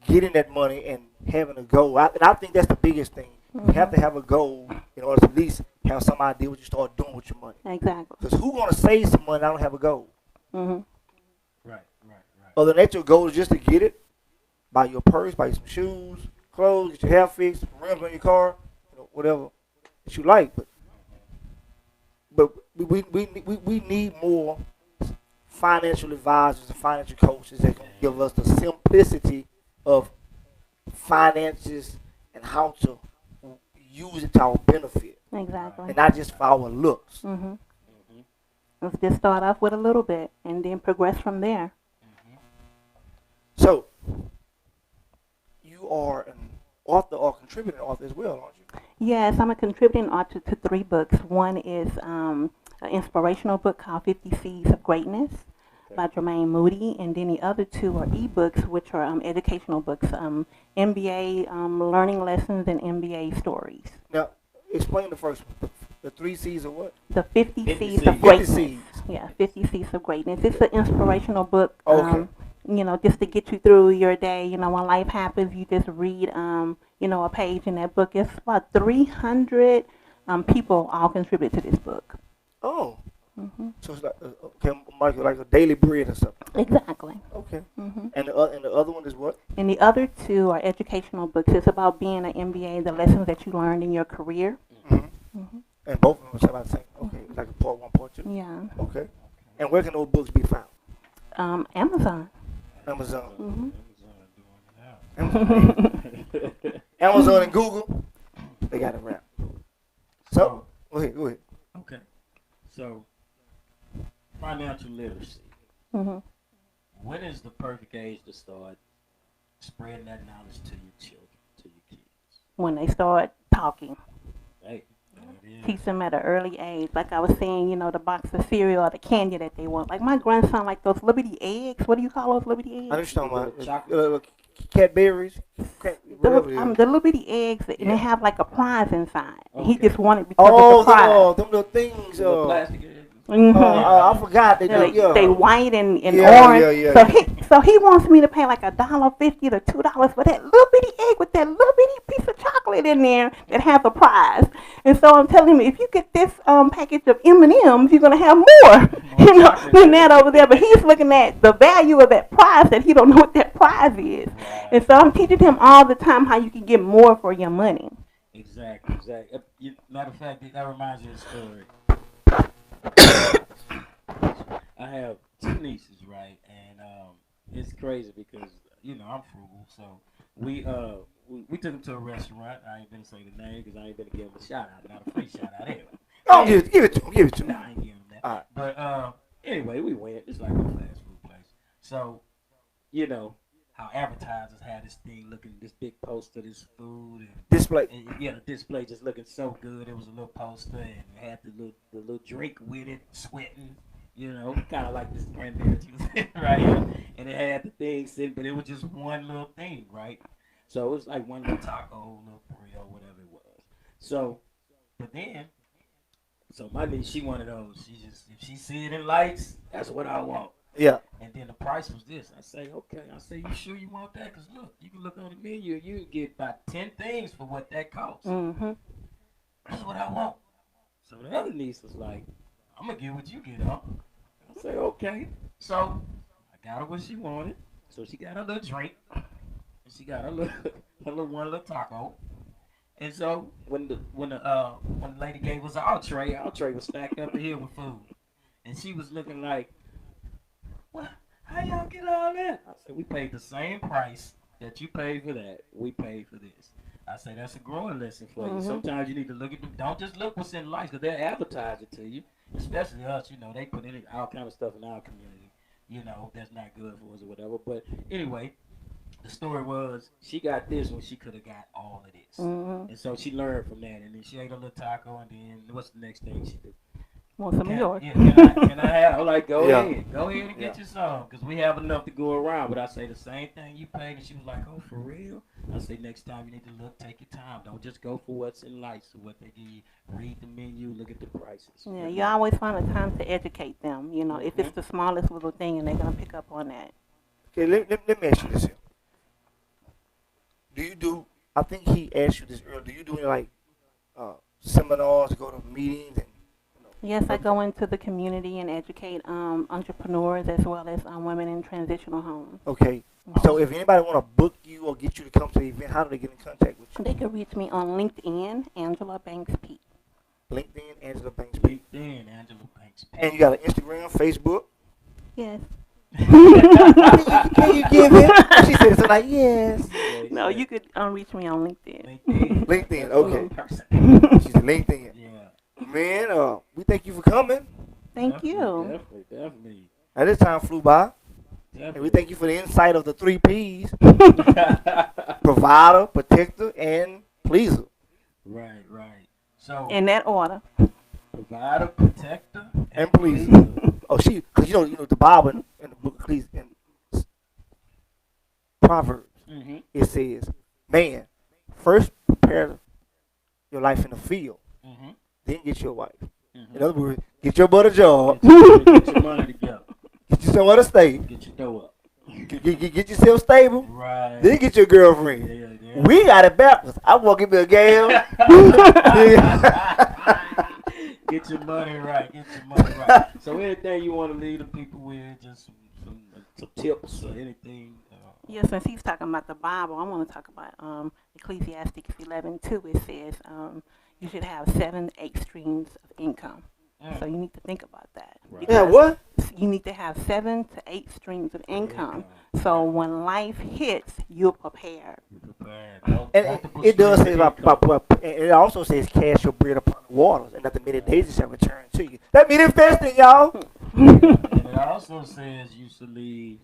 getting that money and having a goal, and I think that's the biggest thing. You have to have a goal in order to at least have some idea what you start doing with your money.
Exactly.
Because who's going to save some money? I don't have a goal.
Right.
Other than that, your goal is just to get it. Buy your purse, buy you some shoes, clothes, get your hair fixed, rims on your car, whatever that you like. But we need more financial advisors and financial coaches that can give us the simplicity of finances and how to use it to our benefit.
Exactly.
And not just for our looks.
Let's just start off with a little bit and then progress from there.
So, you are an author or contributing author as well, aren't you?
Yes, I'm a contributing author to 3 books. One is an inspirational book called 50 Seeds of Greatness by Jermaine Moody, and then the other 2 are ebooks, which are educational books, MBA learning lessons and MBA stories.
Now, explain the first one. The 3 C's of what?
The 50 Seeds of Greatness.
50 C's.
Yeah, 50 Seeds of Greatness. It's an inspirational book.
Okay.
Just to get you through your day. When life happens, you just read, a page in that book. It's about 300 people all contribute to this book.
Oh. So it's like like a daily bread or something.
Exactly.
Okay. And the other one is what?
And the other 2 are educational books. It's about being an MBA, the lessons that you learned in your career.
And both of them are about the same. Okay, like a part 1, part 2.
Yeah.
Okay. And where can those books be found?
Amazon.
Amazon. Amazon and Google, they got it wrapped. So, go ahead.
Okay. So, financial literacy. When is the perfect age to start spreading that knowledge to your children, to your kids?
When they start talking.
Hey,
Teach them at an early age. Like I was saying, the box of cereal or the candy that they want. Like my grandson, like those Liberty eggs. What do you call those Liberty eggs?
I understand about Cadbury's.
The Liberty eggs, and they have like a prize inside. Okay. He just wanted because of the prize.
Them little things.
The plastic eggs.
I forgot.
They white and
orange.
Yeah. So he wants me to pay like $1.50 to $2 for that little bitty egg with that little bitty piece of chocolate in there that has a prize. And so I'm telling him, if you get this package of M&Ms, you're gonna have more, than that over there. But he's looking at the value of that prize that he don't know what that prize is. And so I'm teaching him all the time how you can get more for your money.
Exactly. Matter of fact, that reminds me of a story. I have two nieces, right? And it's crazy because I'm frugal, so we took them to a restaurant. I ain't gonna say the name because I ain't gonna give them a shout out, not a free shout out anyway.
Oh, give it to him.
Nah, I ain't giving them that. All right. But anyway, we went. It's like a fast food place. So how advertisers had this thing looking, this big poster, this food and
display.
And, the display just looking so good. It was a little poster and it had the little drink with it, sweating. Kind of like this cranberry juice right here. And it had the thing sitting, but it was just one little thing, right? So it was like one little taco, little burrito, whatever it was. So my niece, she one of those. If she see it in lights, that's what I want.
Yeah.
And then the price was this. I say, okay. I say, you sure you want that? Because look, you can look on the menu and you can get about 10 things for what that costs.
Mm-hmm.
That's what I want. So the other niece was like, I'm going to get what you get, huh? I say, okay. So I got her what she wanted. So she got her little drink. And she got her one little taco. And so when the lady gave us our tray was stacked up here with food. And she was looking like, well, how y'all get all that? I said, we paid the same price that you paid for that. We paid for this. I say, that's a growing lesson for you. Sometimes you need to look at them. Don't just look what's in life because they'll advertise it to you. Especially us, they put in all kind of stuff in our community, that's not good for us or whatever. But anyway, the story was she got this when she could have got all of this. And so she learned from that. And then she ate a little taco and then what's the next thing she did?
Want some of yours?
Yeah, can I have? I'm like, go ahead and get you some, because we have enough to go around. But I say the same thing you paid, and she was like, oh, for real? I say next time you need to look, take your time. Don't just go for what's in lights or what they give you. Read the menu, look at the prices.
Yeah, you always find a time to educate them. If it's the smallest little thing, and they're gonna pick up on that.
Okay, let me ask you this here. Do you do? I think he asked you this earlier. Do you do any like seminars, go to meetings and?
Yes, I go into the community and educate entrepreneurs as well as women in transitional homes.
Okay. So if anybody want to book you or get you to come to the event, how do they get in contact with you?
They can reach me on LinkedIn, Angela Banks Pete.
LinkedIn, Angela Banks Pete.
LinkedIn, Angela Banks Pete.
And you got an Instagram, Facebook?
Yes.
Can you give it? She said, so like, yes.
No, you could reach me on LinkedIn.
LinkedIn, okay. She's LinkedIn.
Yeah.
Man, we thank you for coming.
Thank you.
Definitely.
Now, this time flew by.
Definitely.
And we thank you for the insight of the 3 P's. Provider, protector, and pleaser.
Right. So
in that order.
Provider, protector,
and pleaser. Oh, because the Bible in the book of Ecclesiastes, Proverbs, it says, man, first prepare your life in the field. Then get your wife. In other words, get your butt a job.
Get your money together.
Get you somewhere to stay.
Get your dough up.
Get yourself stable.
Right.
Then get your girlfriend.
Yeah.
We got it backwards. I want to give me a gal.
Get your money right. So anything you want to leave the people with, just some tips or anything.
Yeah, since he's talking about the Bible, I want to talk about Ecclesiastes 11:2. It says you should have 7 to 8 streams of income. So you need to think about that.
Right.
Yeah, what?
You need to have 7 to 8 streams of income. So when life hits, you're prepared.
And it does say and it also says cast your bread upon the waters, and that the many days it shall return to you. That means investing, y'all.
And it also says you should leave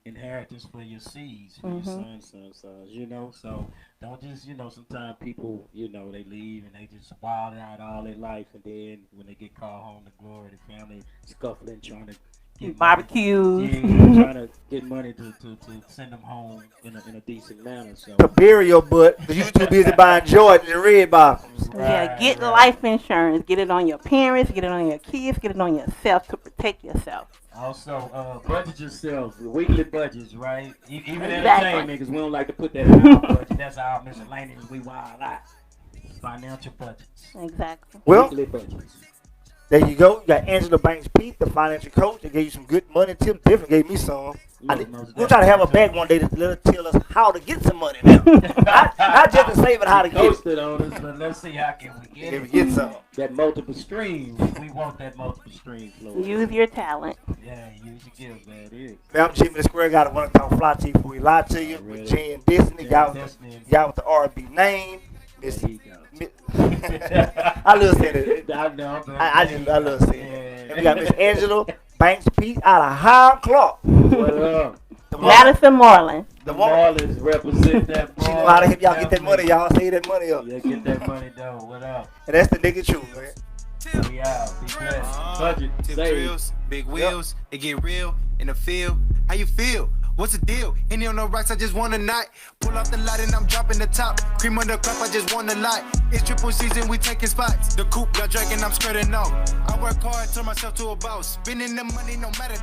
inheritance for your seeds, for your sons, so don't just, sometimes people, they leave and they just wild out all their life, and then when they get called home to glory, the family scuffling, trying to get
barbecues.
trying to get money to send them home in a decent manner. So
to bury your butt, because you too busy buying Jordans and red bottoms.
Get life insurance. Get it on your parents, get it on your kids, get it on yourself to protect yourself.
Also, budget yourself. Weekly budgets, right? Even entertainment, because we don't like to put that in our budget. That's our miscellaneous. We wild out. Financial budgets.
Exactly.
Well,
Weekly budgets.
there you go. You got Angela Banks Pete, the financial coach. They gave you some good money tips. Definitely gave me some. We'll try to have her back one day to let her tell us how to get some money now. not just to say, but how to get
Ghosted on us, but let's see how can we get
it.
it.
Get some.
That multiple streams. We want that multiple stream flow.
Use your talent.
Yeah, use your gifts, that is.
Man, I'm Jimmy the Square Guy. I want to talk fly to you before we lie to you. With Jay and Destiny. Y'all with the R&B name.
There you go.
I love saying it.
I know.
I love saying it. And we got Miss Angela Banks Pete out of Highland Clark.
What up?
Madison Moreland.
The
Marlins represent that.
She know how to help y'all get that money. Y'all save that money up.
Yeah, get that money though. What up?
And that's the nigga truth, man.
We out. Be blessed. Budget.
Tip
Save.
drills, big wheels, it get real in the field. How you feel? What's the deal? Any on the rocks, I just want a night. Pull out the light and I'm dropping the top. Cream on the cup, I just want a light. It's triple season, we taking spots. The coupe got dragging, I'm skirting out. I work hard, turn myself to a boss. Spending the money no matter.